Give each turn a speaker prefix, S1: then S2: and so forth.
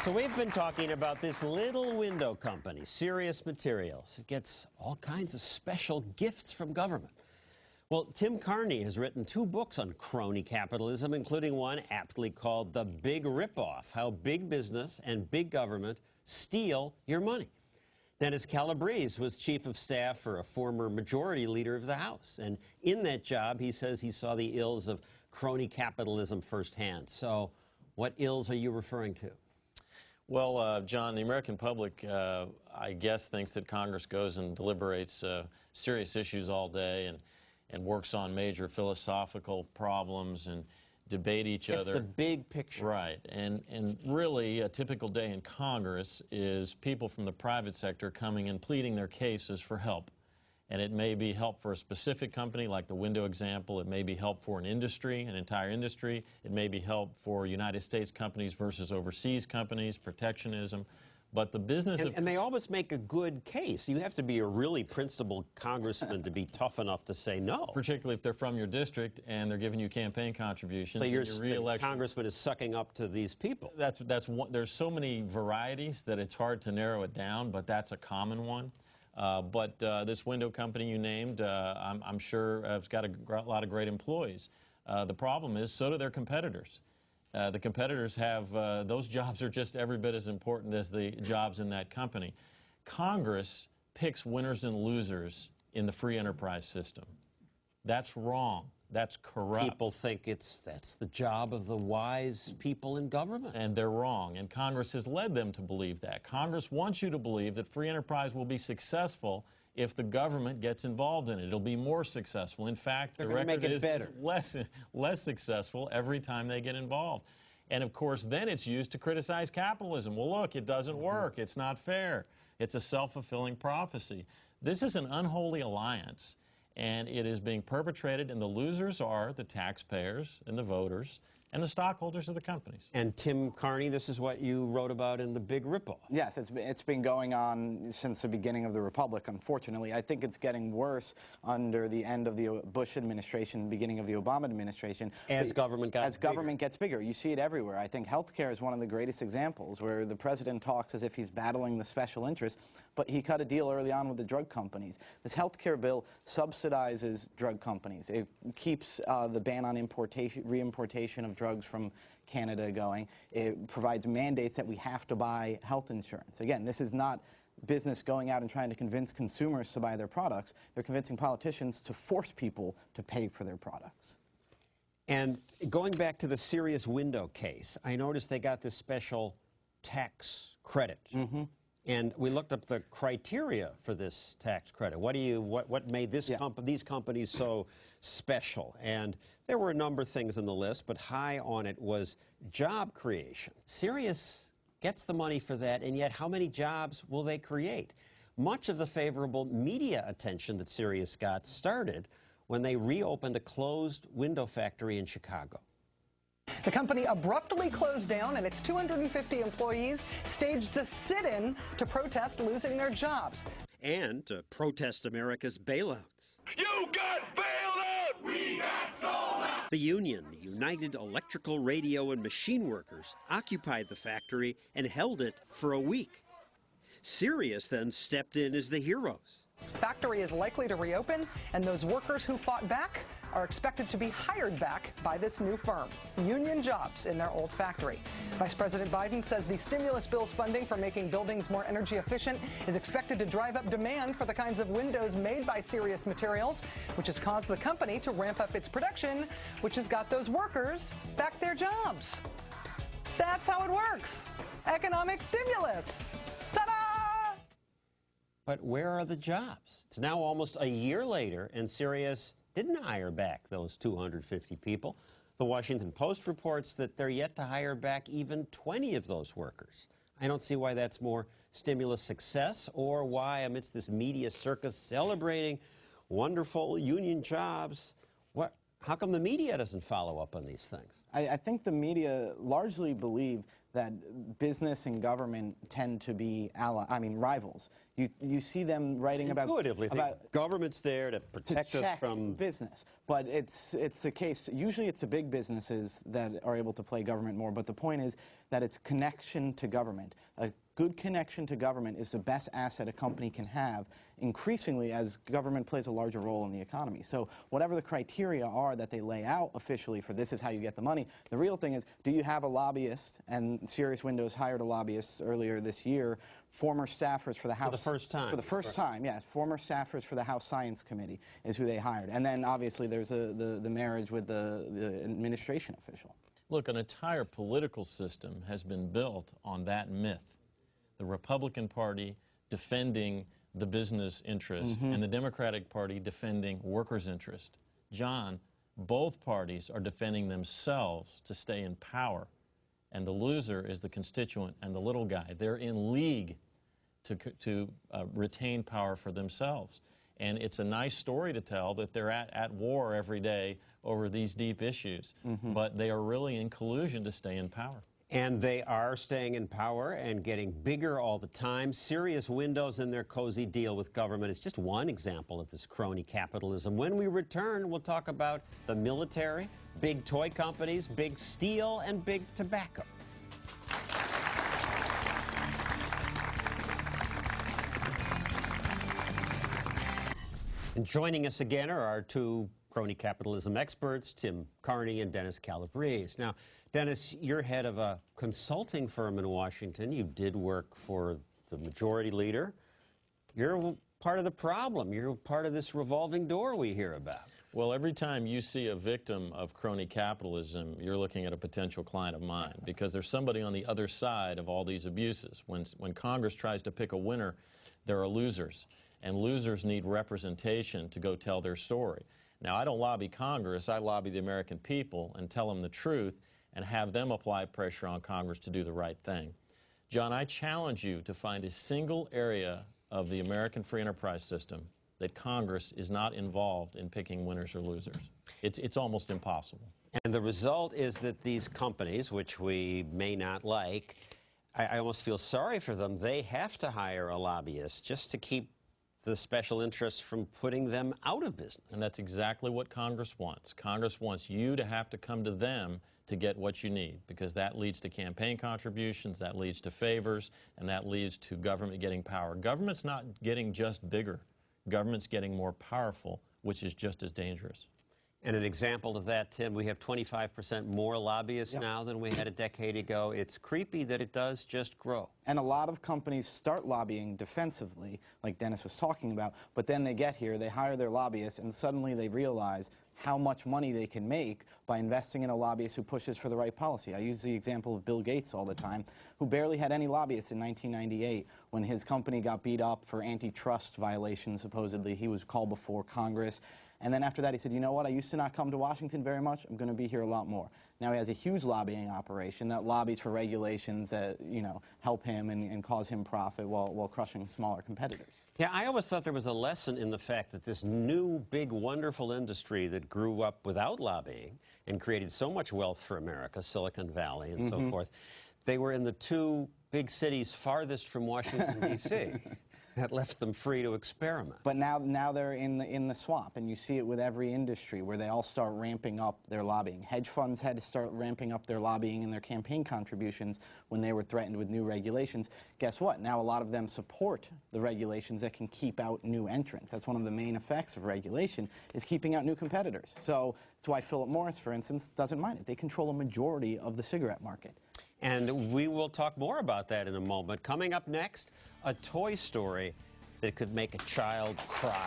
S1: So we've been talking about this little window company, Serious Materials. It gets all kinds of special gifts from government. Well, Tim CRONY has written 2 books on crony capitalism, including one aptly called The Big Ripoff: How Big Business and Big Government Steal Your Money. Dennis Calabrese was chief of staff for a former majority leader of the House. And in that job, he says he saw the ills of crony capitalism firsthand. So what ills are you referring to?
S2: Well, John, the American public, I guess, thinks that Congress goes and deliberates serious issues all day and works on major philosophical problems and debate each other.
S1: It's the big picture.
S2: Right. And really, a typical day in Congress is people from the private sector coming and pleading their cases for help. And it may be help for a specific company, like the window example. It may be help for an industry, an entire industry. It may be help for United States companies versus overseas companies, protectionism. But the business of...
S1: And they always make a good case. You have to be a really principled congressman to be tough enough to say no.
S2: Particularly if they're from your district and they're giving you campaign contributions.
S1: So the congressman is sucking up to these people.
S2: That's one, there's so many varieties that it's hard to narrow it down, but that's a common one. But this window company you named, I'm sure has got a lot of great employees. The problem is, so do their competitors. The competitors have, those jobs are just every bit as important as the jobs in that company. Congress picks winners and losers in the free enterprise system. That's wrong. That's corrupt.
S1: People think that's the job of the wise people in government.
S2: And they're wrong. And Congress has led them to believe that. Congress wants you to believe that free enterprise will be successful if the government gets involved in it. It'll be more successful. In fact, the record is it's less successful every time they get involved. And of course, then it's used to criticize capitalism. Well, look, it doesn't work. It's not fair. It's a self-fulfilling prophecy. This is an unholy alliance. And it is being perpetrated, and the losers are the taxpayers and the voters and the stockholders of the companies.
S1: And Tim CRONY, this is what you wrote about in The Big Ripoff.
S3: Yes, it's been going on since the beginning of the Republic, unfortunately. I think it's getting worse under the end of the Bush administration, beginning of the Obama administration.
S1: As government
S3: gets bigger. You see it everywhere. I think healthcare is one of the greatest examples where the president talks as if he's battling the special interests, but he cut a deal early on with the drug companies. This healthcare bill subsidizes drug companies. It keeps the ban on reimportation of drugs from Canada going. It provides mandates that we have to buy health insurance. Again, this is not business going out and trying to convince consumers to buy their products. They're convincing politicians to force people to pay for their products.
S1: And going back to the Serious Window case, I noticed they got this special tax credit. Mm-hmm. And we looked up the criteria for this tax credit. What made these companies so special? And there were a number of things on the list, but high on it was job creation. Serious gets the money for that, and yet how many jobs will they create? Much of the favorable media attention that Serious got started when they reopened a closed window factory in Chicago.
S4: The company abruptly closed down, and its 250 employees staged a sit-in to protest losing their jobs.
S1: And to protest America's bailouts.
S5: You got bailed out! We got sold out!
S1: The union, the United Electrical, Radio, and Machine Workers, occupied the factory and held it for a week. Serious then stepped in as the heroes.
S4: The factory is likely to reopen, and those workers who fought back are expected to be hired back by this new firm. Union jobs in their old factory. Vice President Biden says the stimulus bill's funding for making buildings more energy efficient is expected to drive up demand for the kinds of windows made by Serious Materials, which has caused the company to ramp up its production, which has got those workers back their jobs. That's how it works. Economic stimulus. Ta-da!
S1: But where are the jobs? It's now almost a year later, and Serious didn't hire back those 250 people. The Washington Post reports that they're yet to hire back even 20 of those workers. I don't see why that's more stimulus success, or why, amidst this media circus celebrating wonderful union jobs, how come the media doesn't follow up on these things?
S3: I think the media largely believe that business and government tend to be rivals. You see them writing
S1: intuitively
S3: about
S1: government's there to protect us from
S3: business, but it's a case. Usually, it's the big businesses that are able to play government more. But the point is that it's connection to government. A good connection to government is the best asset a company can have, increasingly as government plays a larger role in the economy. So whatever the criteria are that they lay out officially for this is how you get the money, the real thing is, do you have a lobbyist? And Serious Windows hired a lobbyist earlier this year, former staffers for the House.
S1: For the first time.
S3: For the first time, yes. Former staffers for the House Science Committee is who they hired. And then obviously there's the marriage with the administration official.
S2: Look, an entire political system has been built on that myth. The Republican Party defending the business interest and the Democratic Party defending workers' interest. John, both parties are defending themselves to stay in power, and the loser is the constituent and the little guy. They're in league to retain power for themselves. And it's a nice story to tell that they're at war every day over these deep issues, but they are really in collusion to stay in power.
S1: And they are staying in power and getting bigger all the time. Serious Windows and their cozy deal with government is just one example of this crony capitalism. When we return, we'll talk about the military, big toy companies, big steel, and big tobacco. And joining us again are our two crony capitalism experts, Tim Carney and Dennis Calabrese. Now, Dennis, you're head of a consulting firm in Washington. You did work for the majority leader. You're part of the problem. You're part of this revolving door we hear about.
S2: Well, every time you see a victim of crony capitalism, you're looking at a potential client of mine, because there's somebody on the other side of all these abuses. When Congress tries to pick a winner, there are losers, and losers need representation to go tell their story. Now, I don't lobby Congress. I lobby the American people and tell them the truth and have them apply pressure on Congress to do the right thing. John, I challenge you to find a single area of the American free enterprise system that Congress is not involved in picking winners or losers. It's almost impossible.
S1: And the result is that these companies, which we may not like, I almost feel sorry for them. They have to hire a lobbyist just to keep the special interests from putting them out of business.
S2: And that's exactly what Congress wants. Congress wants you to have to come to them to get what you need, because that leads to campaign contributions, that leads to favors, and that leads to government getting power. Government's not getting just bigger. Government's getting more powerful, which is just as dangerous.
S1: And an example of that, Tim, we have 25% more lobbyists now than we had a decade ago. It's creepy that it does just grow.
S3: And a lot of companies start lobbying defensively, like Dennis was talking about, but then they get here, they hire their lobbyists, and suddenly they realize how much money they can make by investing in a lobbyist who pushes for the right policy. I use the example of Bill Gates all the time, who barely had any lobbyists in 1998 when his company got beat up for antitrust violations, supposedly. He was called before Congress. And then after that, he said, you know what, I used to not come to Washington very much. I'm going to be here a lot more. Now he has a huge lobbying operation that lobbies for regulations that, you know, help him and cause him profit while crushing smaller competitors.
S1: Yeah, I always thought there was a lesson in the fact that this new, big, wonderful industry that grew up without lobbying and created so much wealth for America, Silicon Valley and so forth, they were in the two big cities farthest from Washington, D.C. That left them free to experiment.
S3: But now they're in the swamp, and you see it with every industry where they all start ramping up their lobbying. Hedge funds had to start ramping up their lobbying and their campaign contributions when they were threatened with new regulations. Guess what? Now a lot of them support the regulations that can keep out new entrants. That's one of the main effects of regulation, is keeping out new competitors. So that's why Philip Morris, for instance, doesn't mind it. They control a majority of the cigarette market.
S1: And we will talk more about that in a moment. Coming up next, a toy story that could make a child cry.